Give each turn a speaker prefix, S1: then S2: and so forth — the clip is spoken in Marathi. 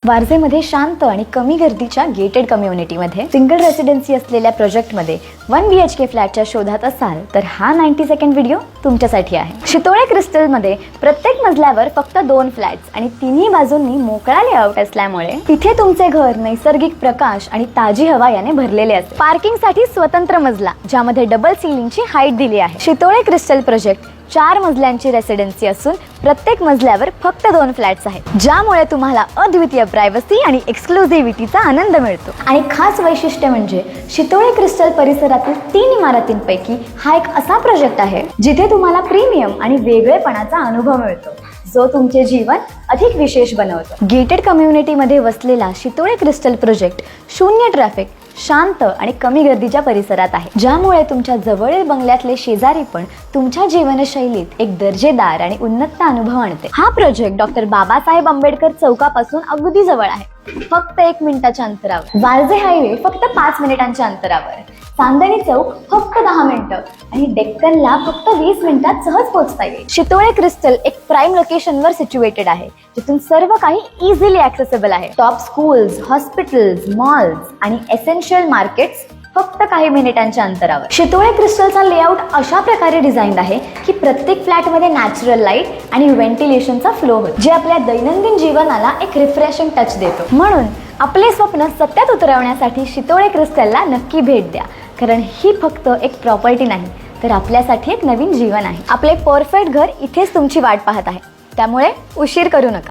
S1: वारजेमध्ये शांत आणि कमी गर्दीच्या गेटेड कम्युनिटीमध्ये सिंगल रेसिडेन्सी असलेल्या प्रोजेक्टमध्ये 1 BHK फ्लॅटच्या शोधात असाल तर हा 90 सेकंड व्हिडिओ तुमच्यासाठी आहे। शितोळे क्रिस्टलमध्ये प्रत्येक मजल्यावर फक्त 2 फ्लॅट्स आणि तिन्ही बाजूंनी मोकळा लेआउट असल्यामुळे तिथे तुमचे घर नैसर्गिक प्रकाश आणि ताजी हवा याने भरलेले असते। पार्किंगसाठी स्वतंत्र मजला ज्यामध्ये डबल सिलिंगची हाईट दिली आहे। शितोळे क्रिस्टल प्रोजेक्ट 4 मजल्यांची रेसिडेन्सी असून प्रत्येक मजल्यावर फक्त 2 फ्लॅट्स आहेत, ज्यामुळे तुम्हाला अद्वितीय प्रायव्हसी आणि एक्सक्लुझिव्हिटीचा आनंद मिळतो। आणि खास वैशिष्ट्य म्हणजे शितोळे क्रिस्टल परिसरातील 3 इमारतींपैकी हा एक असा प्रोजेक्ट आहे जिथे तुम्हाला प्रीमियम आणि वेगळेपणाचा अनुभव मिळतो, जो तुमचे जीवन अधिक विशेष बनवतो। गेटेड कम्युनिटीमध्ये वसलेला शितोळे क्रिस्टल प्रोजेक्ट 0 ट्रॅफिक, शांत आणि कमी गर्दीच्या परिसरात आहे, ज्यामुळे तुमच्या जवळील बंगल्यातले शेजारी पण तुमच्या जीवनशैलीत एक दर्जेदार आणि उन्नत अनुभव आणते। हा प्रोजेक्ट डॉक्टर बाबासाहेब आंबेडकर चौकापासून अगदी जवळ आहे, फक्त 1 मिनिटाच्या अंतरावर। वारजे हायवे फक्त 5 मिनिटांच्या अंतरावर, चांदणी चौक फक्त 10 मिनिटं आणि डेक्कनला फक्त 20 मिनिटात सहज पोहोचता येईल। शितोळे क्रिस्टल एक प्राईम लोकेशनवर सिच्युएटेड आहे, जिथून सर्व काही इझिली ऍक्सेसिबल आहे। टॉप स्कूल्स, हॉस्पिटल्स, मॉल्स आणि एसेन्शियल मार्केट्स फक्त काही मिनिटांच्या अंतरावर। शितोळे क्रिस्टलचा लेआउट अशा प्रकारे डिझाईन्ड आहे की प्रत्येक फ्लॅटमध्ये नॅचरल लाईट आणि व्हेंटिलेशनचा फ्लो होतो, जे आपल्या दैनंदिन जीवनाला एक रिफ्रेशिंग टच देतो। म्हणून आपले स्वप्न सत्यात उतरवण्यासाठी शितोळे क्रिस्टलला नक्की भेट द्या, कारण ही फक्त एक प्रॉपर्टी नाही तर आपल्यासाठी एक नवीन जीवन आहे। आपले परफेक्ट घर इथेच तुमची वाट पाहत आहे, त्यामुळे उशीर करू नका।